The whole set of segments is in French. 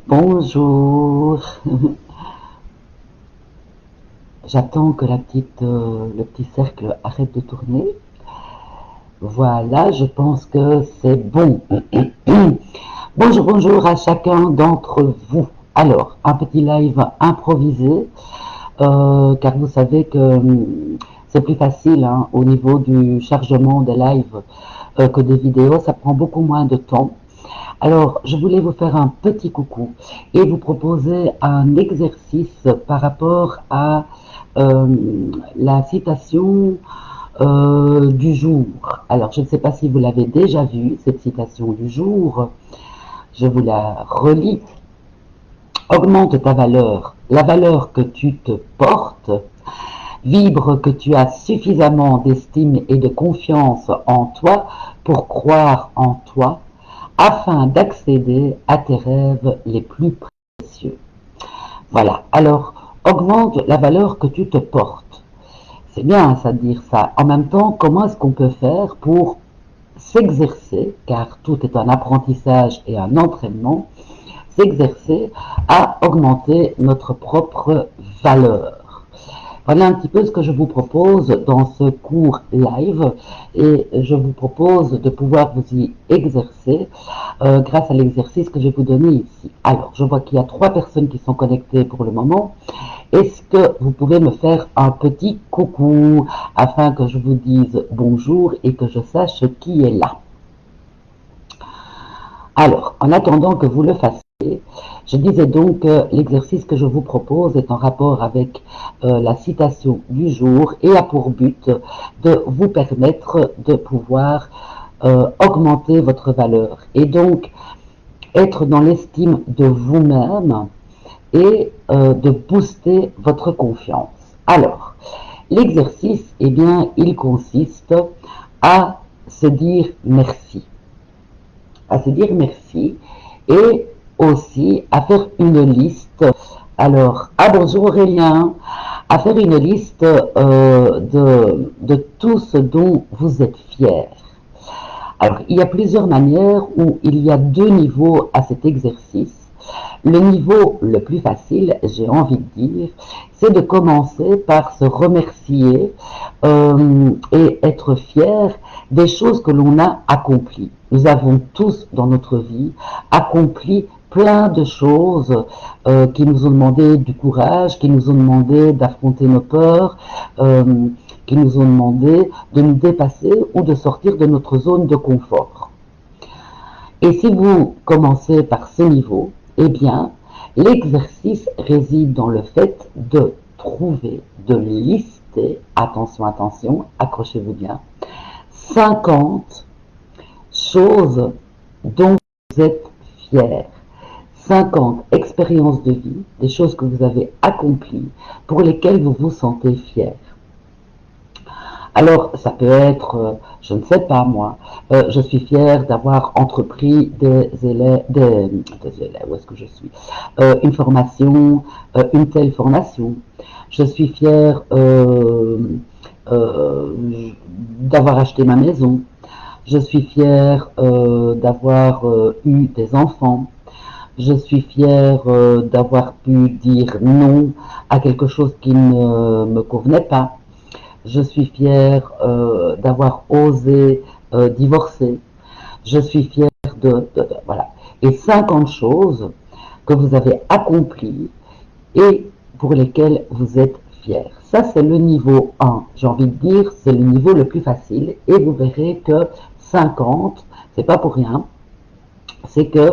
Bonjour. J'attends que le petit cercle arrête de tourner. Voilà, je pense que c'est bon. Bonjour, bonjour à chacun d'entre vous. Alors, un petit live improvisé, car vous savez que c'est plus facile hein, au niveau du chargement des lives que des vidéos. Ça prend beaucoup moins de temps. Alors, je voulais vous faire un petit coucou et vous proposer un exercice par rapport à euh, la citation du jour. Alors, je ne sais pas si vous l'avez déjà vue, cette citation du jour. Je vous la relis. Augmente ta valeur, la valeur que tu te portes, vibre que tu as suffisamment d'estime et de confiance en toi pour croire en toi, afin d'accéder à tes rêves les plus précieux. Voilà, alors augmente la valeur que tu te portes. C'est bien ça de dire ça. En même temps, comment est-ce qu'on peut faire pour s'exercer, car tout est un apprentissage et un entraînement, s'exercer à augmenter notre propre valeur. Voilà un petit peu ce que je vous propose dans ce cours live et je vous propose de pouvoir vous y exercer grâce à l'exercice que je vais vous donner ici. Alors, je vois qu'il y a 3 personnes qui sont connectées pour le moment. Est-ce que vous pouvez me faire un petit coucou afin que je vous dise bonjour et que je sache qui est là? Alors, en attendant que vous le fassiez, je disais donc que l'exercice que je vous propose est en rapport avec la citation du jour et a pour but de vous permettre de pouvoir augmenter votre valeur et donc être dans l'estime de vous-même et de booster votre confiance. Alors, l'exercice, eh bien, il consiste à se dire merci. À se dire merci et aussi à faire une liste. Alors, bonjour Aurélien, à faire une liste de tout ce dont vous êtes fier. Alors, il y a plusieurs manières où il y a 2 niveaux à cet exercice. Le niveau le plus facile, j'ai envie de dire, c'est de commencer par se remercier et être fier des choses que l'on a accomplies. Nous avons tous dans notre vie accompli plein de choses qui nous ont demandé du courage, qui nous ont demandé d'affronter nos peurs, qui nous ont demandé de nous dépasser ou de sortir de notre zone de confort. Et si vous commencez par ce niveau, eh bien, l'exercice réside dans le fait de trouver, de lister, attention, attention, accrochez-vous bien, 50 choses dont vous êtes fier. 50 expériences de vie, des choses que vous avez accomplies, pour lesquelles vous vous sentez fier. Alors, ça peut être, je ne sais pas moi, je suis fière d'avoir entrepris des élèves, où est-ce que je suis, une formation, une telle formation. Je suis fière euh, d'avoir acheté ma maison. Je suis fière d'avoir eu des enfants. Je suis fière d'avoir pu dire non à quelque chose qui ne me convenait pas. Je suis fière d'avoir osé divorcer. Je suis fière voilà. Et 50 choses que vous avez accomplies et pour lesquelles vous êtes fier. Ça, c'est le niveau 1. J'ai envie de dire, c'est le niveau le plus facile. Et vous verrez que 50, c'est pas pour rien. C'est que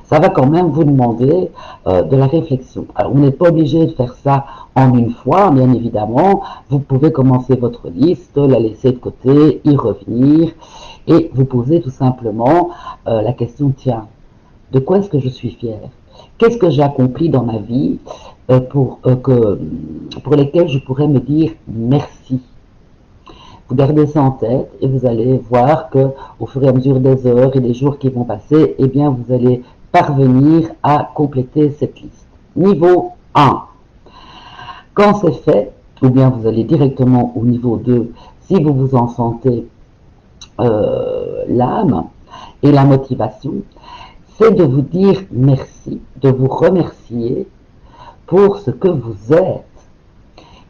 ça va quand même vous demander de la réflexion. Alors, vous n'êtes pas obligé de faire ça en une fois, bien évidemment. Vous pouvez commencer votre liste, la laisser de côté, y revenir, et vous poser tout simplement la question, tiens, de quoi est-ce que je suis fière? Qu'est-ce que j'ai accompli dans ma vie pour lesquels je pourrais me dire merci? Vous gardez ça en tête et vous allez voir que au fur et à mesure des heures et des jours qui vont passer, eh bien, vous allez parvenir à compléter cette liste. Niveau 1. Quand c'est fait, ou bien vous allez directement au niveau 2 si vous vous en sentez l'âme et la motivation. c'est de vous dire merci, de vous remercier pour ce que vous êtes.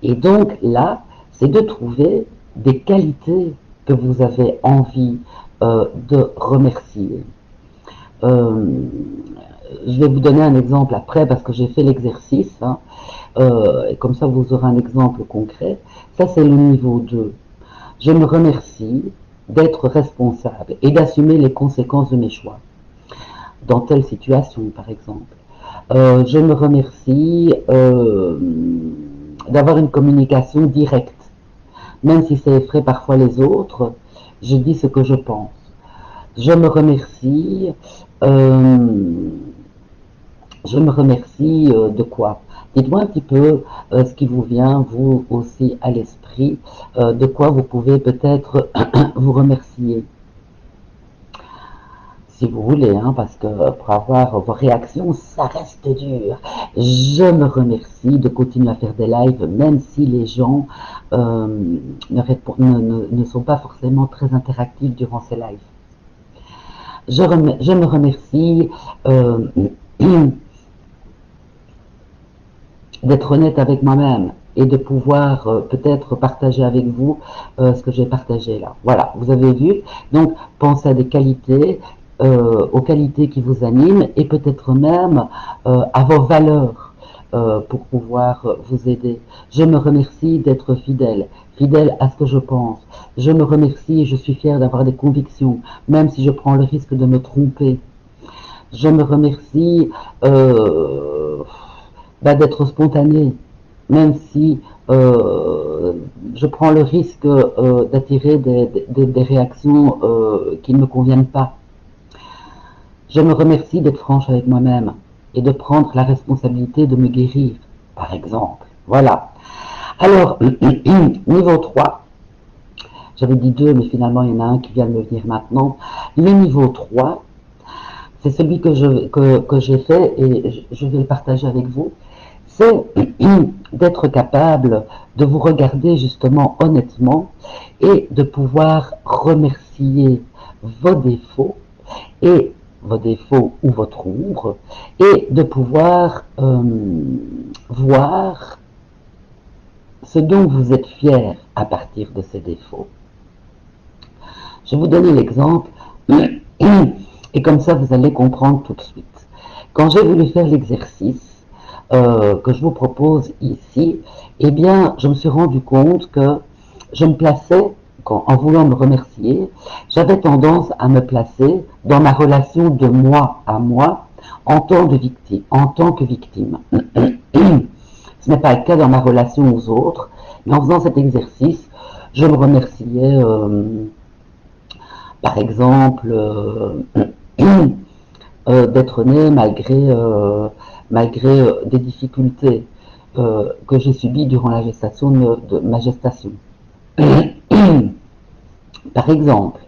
Et donc là, c'est de trouver des qualités que vous avez envie de remercier. Je vais vous donner un exemple après parce que j'ai fait l'exercice, hein, et comme ça vous aurez un exemple concret. Ça, c'est le niveau 2. Je me remercie d'être responsable et d'assumer les conséquences de mes choix. Dans telle situation, par exemple. Je me remercie d'avoir une communication directe. Même si ça effraie parfois les autres, je dis ce que je pense. Je me remercie. De quoi? Dites-moi un petit peu ce qui vous vient, vous aussi, à l'esprit, de quoi vous pouvez peut-être vous remercier. Si vous voulez, hein, parce que pour avoir vos réactions, ça reste dur. Je me remercie de continuer à faire des lives, même si les gens ne sont pas forcément très interactifs durant ces lives. Je me remercie d'être honnête avec moi-même et de pouvoir peut-être partager avec vous ce que j'ai partagé là. Voilà, vous avez vu. Donc, pensez à des qualités, aux qualités qui vous animent et peut-être même à vos valeurs pour pouvoir vous aider. Je me remercie d'être fidèle, fidèle à ce que je pense. Je me remercie et je suis fière d'avoir des convictions, même si je prends le risque de me tromper. Je me remercie d'être spontané, même si je prends le risque d'attirer des réactions qui ne me conviennent pas. Je me remercie d'être franche avec moi-même et de prendre la responsabilité de me guérir, par exemple. Voilà. Alors, niveau 3, j'avais dit 2, mais finalement il y en a un qui vient de me venir maintenant. Le niveau 3, c'est celui que j'ai fait et je vais le partager avec vous. C'est d'être capable de vous regarder justement honnêtement et de pouvoir remercier vos défauts ou votre ombre et de pouvoir voir ce dont vous êtes fier à partir de ces défauts. Je vais vous donner l'exemple et comme ça vous allez comprendre tout de suite. Quand j'ai voulu faire l'exercice que je vous propose ici, eh bien, je me suis rendu compte que je me plaçais, en voulant me remercier, j'avais tendance à me placer dans ma relation de moi à moi en tant que victime. Ce n'est pas le cas dans ma relation aux autres, mais en faisant cet exercice, je me remerciais, par exemple, d'être né malgré des difficultés que j'ai subies durant la gestation de ma gestation. Par exemple.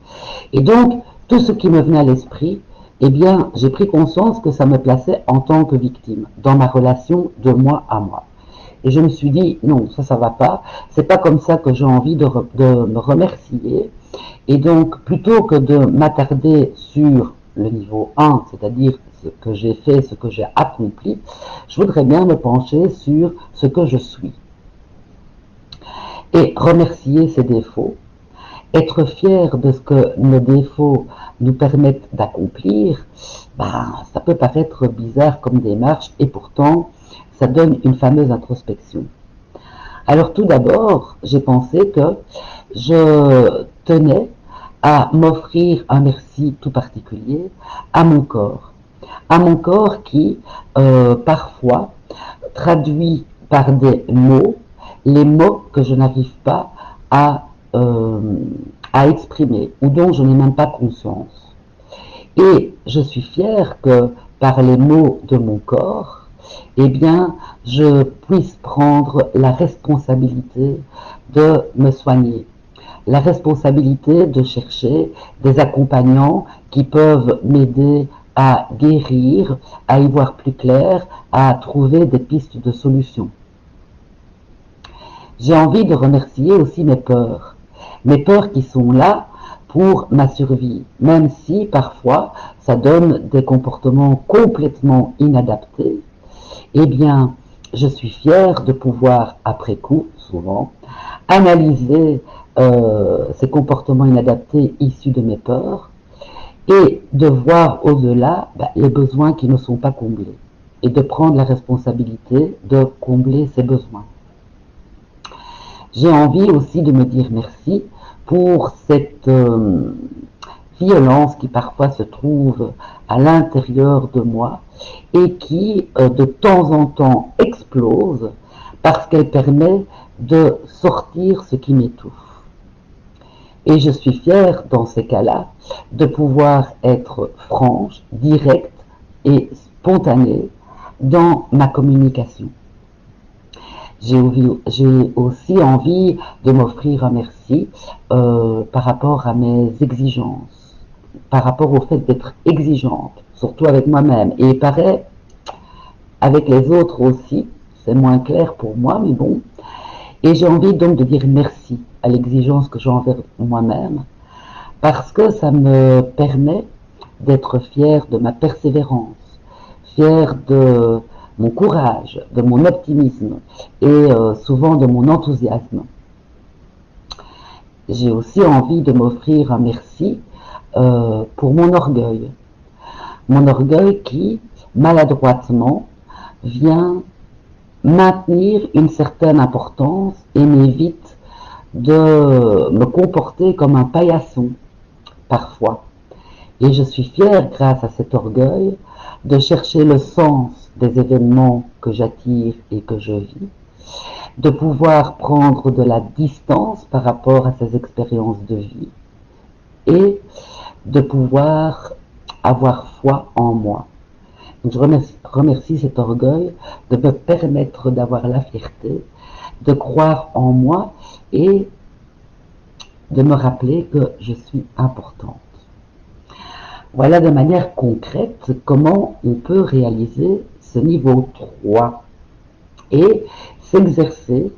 Et donc, tout ce qui me venait à l'esprit, eh bien, j'ai pris conscience que ça me plaçait en tant que victime, dans ma relation de moi à moi. Et je me suis dit, non, ça va pas. C'est pas comme ça que j'ai envie de me remercier. Et donc, plutôt que de m'attarder sur le niveau 1, c'est-à-dire ce que j'ai fait, ce que j'ai accompli, je voudrais bien me pencher sur ce que je suis. Et remercier ses défauts, être fier de ce que nos défauts nous permettent d'accomplir, ça peut paraître bizarre comme démarche et pourtant, ça donne une fameuse introspection. Alors tout d'abord, j'ai pensé que je tenais à m'offrir un merci tout particulier à mon corps qui parfois traduit par des mots les mots que je n'arrive pas à exprimer ou dont je n'ai même pas conscience. Et je suis fière que par les mots de mon corps, eh bien, je puisse prendre la responsabilité de me soigner, la responsabilité de chercher des accompagnants qui peuvent m'aider à guérir, à y voir plus clair, à trouver des pistes de solutions. J'ai envie de remercier aussi mes peurs qui sont là pour ma survie, même si parfois ça donne des comportements complètement inadaptés. Eh bien, je suis fière de pouvoir, après coup, souvent, analyser ces comportements inadaptés issus de mes peurs et de voir au-delà les besoins qui ne sont pas comblés et de prendre la responsabilité de combler ces besoins. J'ai envie aussi de me dire merci pour cette violence qui parfois se trouve à l'intérieur de moi et qui de temps en temps explose parce qu'elle permet de sortir ce qui m'étouffe. Et je suis fière dans ces cas-là de pouvoir être franche, directe et spontanée dans ma communication. J'ai aussi envie de m'offrir un merci par rapport à mes exigences, par rapport au fait d'être exigeante, surtout avec moi-même. Et il paraît, avec les autres aussi, c'est moins clair pour moi, mais bon. Et j'ai envie donc de dire merci à l'exigence que j'ai envers moi-même, parce que ça me permet d'être fière de ma persévérance, fière de mon courage, de mon optimisme et souvent de mon enthousiasme. J'ai aussi envie de m'offrir un merci pour mon orgueil. Mon orgueil qui, maladroitement, vient maintenir une certaine importance et m'évite de me comporter comme un paillasson, parfois. Et je suis fière, grâce à cet orgueil, de chercher le sens des événements que j'attire et que je vis, de pouvoir prendre de la distance par rapport à ces expériences de vie et de pouvoir avoir foi en moi. Donc je remercie cet orgueil de me permettre d'avoir la fierté, de croire en moi et de me rappeler que je suis importante. Voilà de manière concrète comment on peut réaliser ce niveau 3 et s'exercer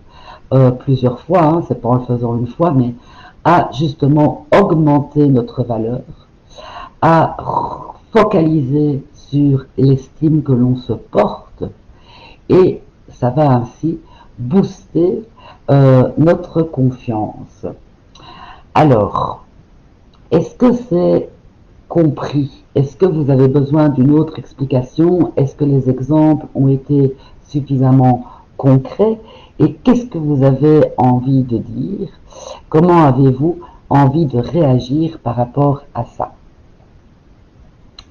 plusieurs fois, hein, c'est pas en le faisant une fois, mais à justement augmenter notre valeur, à focaliser sur l'estime que l'on se porte et ça va ainsi booster notre confiance. Alors, est-ce que c'est compris? Est-ce que vous avez besoin d'une autre explication? Est-ce que les exemples ont été suffisamment concrets? Et qu'est-ce que vous avez envie de dire? Comment avez-vous envie de réagir par rapport à ça?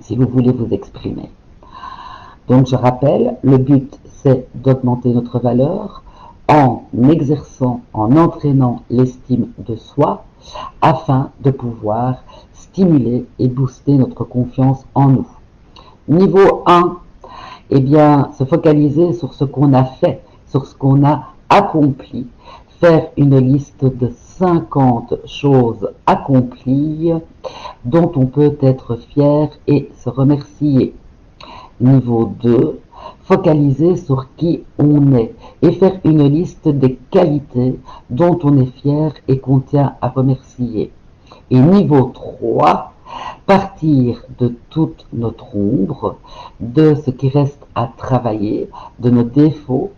Si vous voulez vous exprimer. Donc je rappelle, le but c'est d'augmenter notre valeur en exerçant, en entraînant l'estime de soi afin de pouvoir stimuler et booster notre confiance en nous. Niveau 1, eh bien, se focaliser sur ce qu'on a fait, sur ce qu'on a accompli, faire une liste de 50 choses accomplies dont on peut être fier et se remercier. Niveau 2, focaliser sur qui on est et faire une liste des qualités dont on est fier et qu'on tient à remercier. Et niveau 3, partir de toute notre ombre, de ce qui reste à travailler, de nos défauts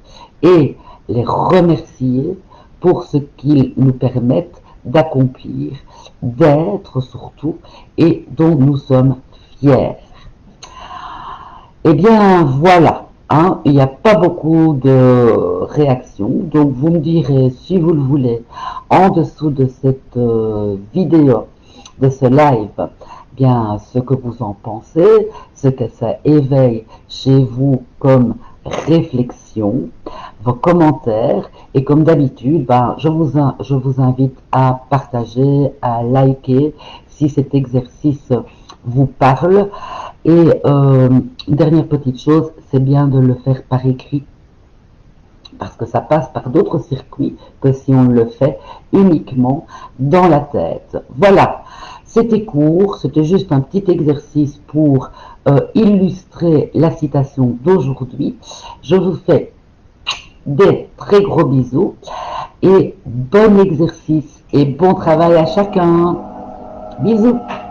et les remercier pour ce qu'ils nous permettent d'accomplir, d'être surtout et dont nous sommes fiers. Eh bien voilà, hein, il n'y a pas beaucoup de réactions, donc vous me direz si vous le voulez en dessous de cette vidéo, de ce live, bien ce que vous en pensez, ce que ça éveille chez vous comme réflexion, vos commentaires et comme d'habitude, ben, je vous invite à partager, à liker si cet exercice vous parle. Et dernière petite chose, c'est bien de le faire par écrit parce que ça passe par d'autres circuits que si on le fait uniquement dans la tête. Voilà, c'était court, c'était juste un petit exercice pour illustrer la citation d'aujourd'hui. Je vous fais des très gros bisous et bon exercice et bon travail à chacun. Bisous.